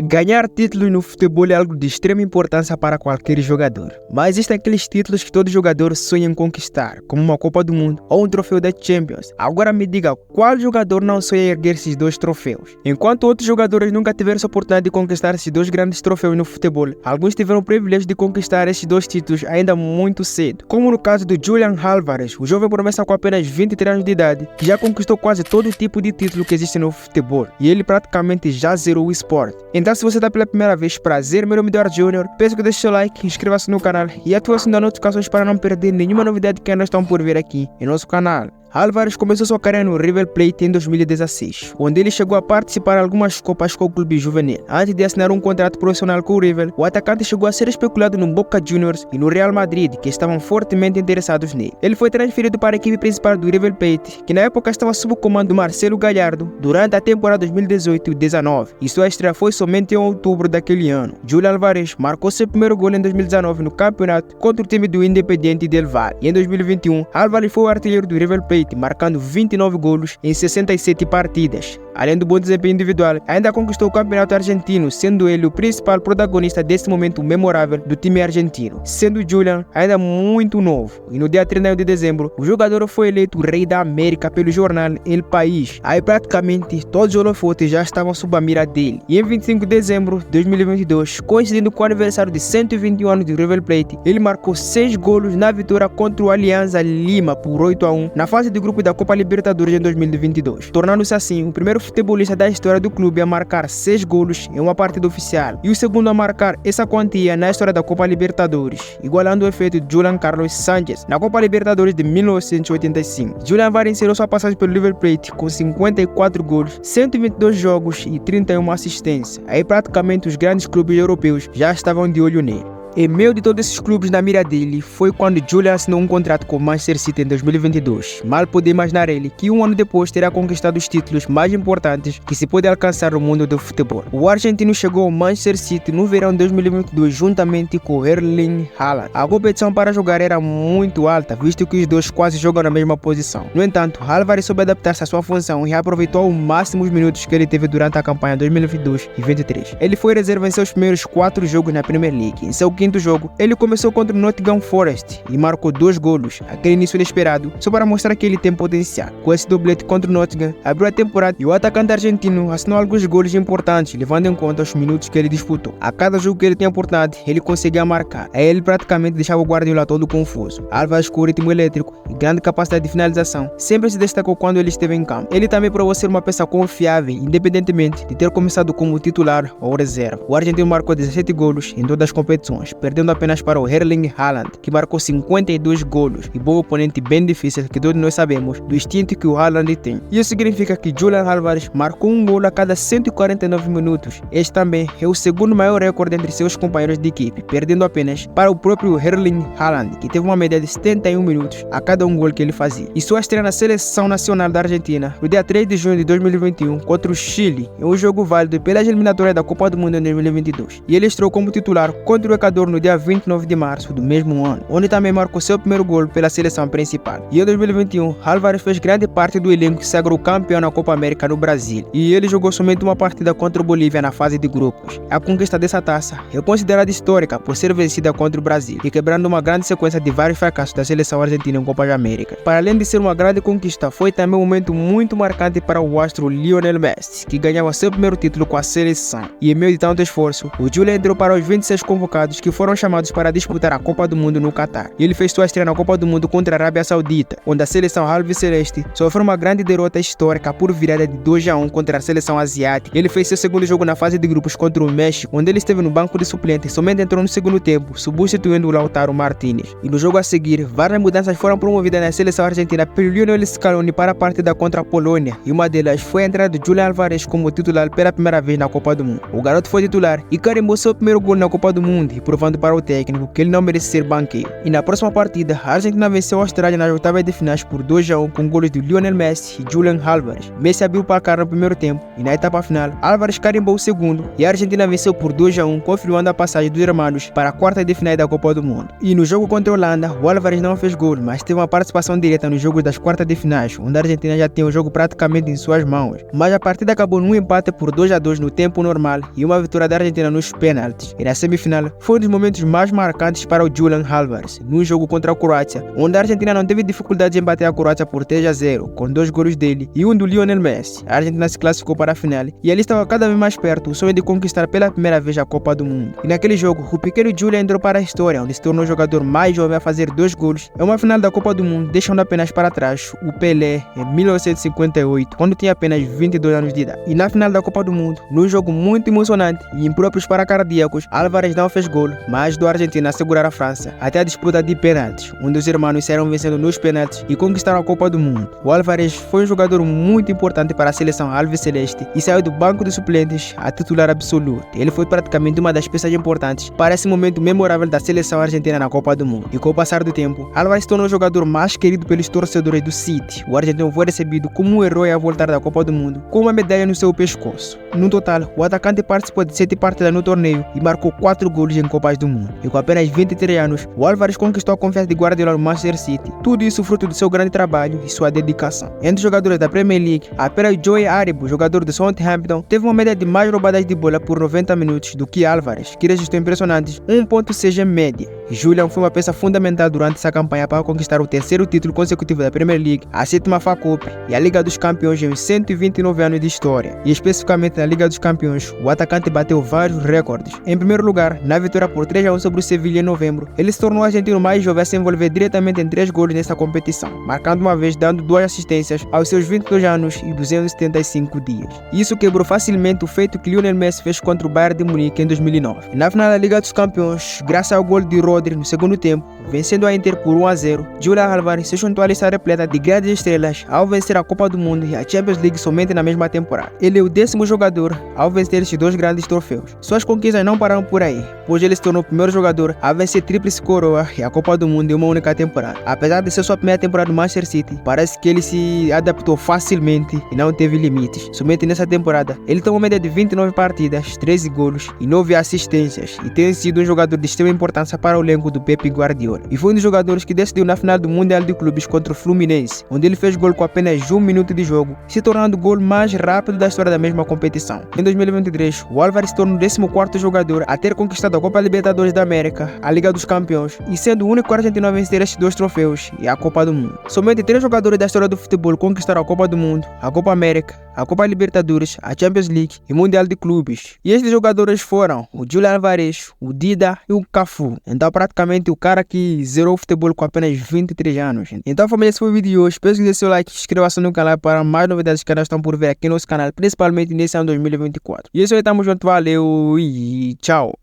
Ganhar títulos no futebol é algo de extrema importância para qualquer jogador. Mas existem aqueles títulos que todo jogador sonha em conquistar, como uma Copa do Mundo ou um troféu da Champions. Agora me diga, qual jogador não sonha em erguer esses dois troféus? Enquanto outros jogadores nunca tiveram essa oportunidade de conquistar esses dois grandes troféus no futebol, alguns tiveram o privilégio de conquistar esses dois títulos ainda muito cedo. Como no caso do Julian Álvares, o jovem promessa com apenas 23 anos de idade, que já conquistou quase todo tipo de título que existe no futebol, e ele praticamente já zerou o esporte. Então, se você está pela primeira vez, prazer, meu nome é Eduardo Júnior, peço que deixe seu like, inscreva-se no canal e ative o sininho das notificações para não perder nenhuma novidade que ainda estão por vir aqui em nosso canal. Álvares começou sua carreira no River Plate em 2016, onde ele chegou a participar de algumas copas com o clube juvenil. Antes de assinar um contrato profissional com o River, o atacante chegou a ser especulado no Boca Juniors e no Real Madrid, que estavam fortemente interessados nele. Ele foi transferido para a equipe principal do River Plate, que na época estava sob o comando do Marcelo Gallardo, durante a temporada 2018-19, e sua estreia foi somente em outubro daquele ano. Julian Álvares marcou seu primeiro gol em 2019 no campeonato contra o time do Independiente del Valle, e em 2021, Álvares foi o artilheiro do River Plate, marcando 29 golos em 67 partidas. Além do bom desempenho individual, ainda conquistou o campeonato argentino, sendo ele o principal protagonista desse momento memorável do time argentino, sendo Julian ainda muito novo. E no dia 31 de dezembro, o jogador foi eleito o Rei da América pelo jornal El País. Aí praticamente todos os holofotes já estavam sob a mira dele. E em 25 de dezembro de 2022, coincidindo com o aniversário de 121 anos do River Plate, ele marcou 6 golos na vitória contra o Alianza Lima por 8-1 na fase de grupo da Copa Libertadores em 2022, tornando-se assim o primeiro futebolista da história do clube a marcar 6 golos em uma partida oficial e o segundo a marcar essa quantia na história da Copa Libertadores, igualando o efeito de Julian Carlos Sánchez na Copa Libertadores de 1985. Julian Álvares encerrou sua passagem pelo River Plate com 54 golos, 122 jogos e 31 assistências. Aí praticamente os grandes clubes europeus já estavam de olho nele. Em meio de todos esses clubes na mira dele, foi quando Julian assinou um contrato com o Manchester City em 2022. Mal podia imaginar ele que um ano depois terá conquistado os títulos mais importantes que se pode alcançar no mundo do futebol. O argentino chegou ao Manchester City no verão de 2022 juntamente com Erling Haaland. A competição para jogar era muito alta, visto que os dois quase jogam na mesma posição. No entanto, Álvares soube adaptar-se à sua função e reaproveitou ao máximo os minutos que ele teve durante a campanha 2022 e 2023. Ele foi reserva em seus primeiros 4 jogos na Premier League. Em seu quinto jogo, ele começou contra o Nottingham Forest e marcou 2 golos, aquele início inesperado, só para mostrar que ele tem potencial. Com esse doblete contra o Nottingham, abriu a temporada e o atacante argentino assinou alguns golos importantes, levando em conta os minutos que ele disputou. A cada jogo que ele tinha oportunidade, ele conseguia marcar. Aí ele praticamente deixava o Guardiola todo confuso. Álvares, com ritmo elétrico e grande capacidade de finalização, sempre se destacou quando ele esteve em campo. Ele também provou ser uma peça confiável, independentemente de ter começado como titular ou reserva. O argentino marcou 17 golos em todas as competições, perdendo apenas para o Erling Haaland, que marcou 52 golos, e bom oponente bem difícil que todos nós sabemos do instinto que o Haaland tem. Isso significa que Julian Álvares marcou um gol a cada 149 minutos. Este também é o segundo maior recorde entre seus companheiros de equipe, perdendo apenas para o próprio Erling Haaland, que teve uma média de 71 minutos a cada um gol que ele fazia. E sua estreia na seleção nacional da Argentina, no dia 3 de junho de 2021, contra o Chile, em um jogo válido pelas eliminatórias da Copa do Mundo em 2022. E ele estreou como titular contra o Equador no dia 29 de março do mesmo ano, onde também marcou seu primeiro gol pela seleção principal. E em 2021, Álvares fez grande parte do elenco que sagrou campeão na Copa América no Brasil, e ele jogou somente uma partida contra o Bolívia na fase de grupos. A conquista dessa taça é considerada histórica por ser vencida contra o Brasil e quebrando uma grande sequência de vários fracassos da seleção argentina em Copa América. Para além de ser uma grande conquista, foi também um momento muito marcante para o astro Lionel Messi, que ganhava seu primeiro título com a seleção. E em meio de tanto esforço, o Julian entrou para os 26 convocados que foram chamados para disputar a Copa do Mundo no Catar. E ele fez sua estreia na Copa do Mundo contra a Arábia Saudita, onde a seleção alviceleste sofreu uma grande derrota histórica por virada de 2-1 contra a seleção asiática. Ele fez seu segundo jogo na fase de grupos contra o México, onde ele esteve no banco de suplentes e somente entrou no segundo tempo, substituindo o Lautaro Martínez. E no jogo a seguir, várias mudanças foram promovidas na seleção argentina pelo Lionel Scaloni para a partida contra a Polônia, e uma delas foi a entrada de Julian Álvares como titular pela primeira vez na Copa do Mundo. O garoto foi titular e carimbou seu primeiro gol na Copa do Mundo e provando para o técnico que ele não merece ser banqueiro. E na próxima partida, a Argentina venceu a Austrália nas oitavas de finais por 2-1 com gols de Lionel Messi e Julian Álvares. Messi abriu o placar no primeiro tempo e na etapa final, Álvares carimbou o segundo e a Argentina venceu por 2-1, confirmando a passagem dos hermanos para a quarta de final da Copa do Mundo. E no jogo contra a Holanda, o Álvares não fez gol, mas teve uma participação direta nos jogos das quartas de finais, onde a Argentina já tinha o jogo praticamente em suas mãos. Mas a partida acabou num empate por 2-2 no tempo normal e uma vitória da Argentina nos pênaltis. E na semifinal, foi um dos momentos mais marcantes para o Julian Álvares, num jogo contra a Croácia, onde a Argentina não teve dificuldade em bater a Croácia por 3-0, com 2 gols dele e um do Lionel Messi. A Argentina se classificou para a final e ali estava cada vez mais perto o sonho de conquistar pela primeira vez a Copa do Mundo. E naquele jogo, o pequeno Julian entrou para a história, onde se tornou o jogador mais jovem a fazer 2 gols em uma final da Copa do Mundo, deixando apenas para trás o Pelé em 1958, quando tinha apenas 22 anos de idade. E na final da Copa do Mundo, num jogo muito emocionante e impróprios para cardíacos, Álvares não fez gol, mas ajudou a Argentina a segurar a França até a disputa de pênaltis, onde os irmãos saíram vencendo nos pênaltis e conquistaram a Copa do Mundo. O Álvares foi um jogador muito importante para a seleção alviceleste e saiu do banco de suplentes a titular absoluto. Ele foi praticamente uma das peças importantes para esse momento memorável da seleção argentina na Copa do Mundo. E com o passar do tempo, Álvares se tornou o jogador mais querido pelos torcedores do City. O argentino foi recebido como um herói ao voltar da Copa do Mundo, com uma medalha no seu pescoço. No total, o atacante participou de 7 partidas no torneio e marcou 4 gols em Copas do Mundo. E com apenas 23 anos, o Álvares conquistou a confiança de Guardiola no Manchester City. Tudo isso fruto do seu grande trabalho e sua dedicação. Entre os jogadores da Premier League, apenas Joey Aribo, jogador do Southampton, teve uma média de mais roubadas de bola por 90 minutos do que Álvares, que registrou impressionantes 1.6 em média. Julian foi uma peça fundamental durante essa campanha para conquistar o terceiro título consecutivo da Premier League, a 7ª FA Cup e a Liga dos Campeões em 129 anos de história. E especificamente na Liga dos Campeões, o atacante bateu vários recordes. Em primeiro lugar, na vitória por 3-1 sobre o Sevilla em novembro, ele se tornou o argentino mais jovem a se envolver diretamente em 3 gols nessa competição, marcando uma vez, dando 2 assistências aos seus 22 anos e 275 dias. Isso quebrou facilmente o feito que Lionel Messi fez contra o Bayern de Munique em 2009. E na final da Liga dos Campeões, graças ao gol de Rodri no segundo tempo, vencendo a Inter por 1-0, Julian Álvares se juntou à lista repleta de grandes estrelas ao vencer a Copa do Mundo e a Champions League somente na mesma temporada. Ele é o 10º jogador ao vencer estes 2 grandes troféus. Suas conquistas não pararam por aí, pois ele se tornou o primeiro jogador a vencer tríplice coroa e a Copa do Mundo em uma única temporada. Apesar de ser sua primeira temporada no Manchester City, parece que ele se adaptou facilmente e não teve limites. Somente nessa temporada, ele tomou uma média de 29 partidas, 13 golos e 9 assistências e tem sido um jogador de extrema importância para o elenco do Pep Guardiola. E foi um dos jogadores que decidiu na final do Mundial de Clubes contra o Fluminense, onde ele fez gol com apenas 1 minuto de jogo, se tornando o gol mais rápido da história da mesma competição. Em 2023, o Álvares se tornou o 14º jogador a ter conquistado a Copa Libertadores da América, a Liga dos Campeões, e sendo o único argentino a vencer estes 2 troféus e a Copa do Mundo. Somente 3 jogadores da história do futebol conquistaram a Copa do Mundo, a Copa América, a Copa Libertadores, a Champions League e Mundial de Clubes. E estes jogadores foram o Julian Álvares, o Dida e o Cafu. Então praticamente o cara que zerou o futebol com apenas 23 anos. Então família, esse foi o vídeo de hoje. Espero que dê seu like, inscreva-se no canal para mais novidades que nós estamos por ver aqui no nosso canal, principalmente nesse ano 2024. E é isso aí, tamo junto, valeu e tchau.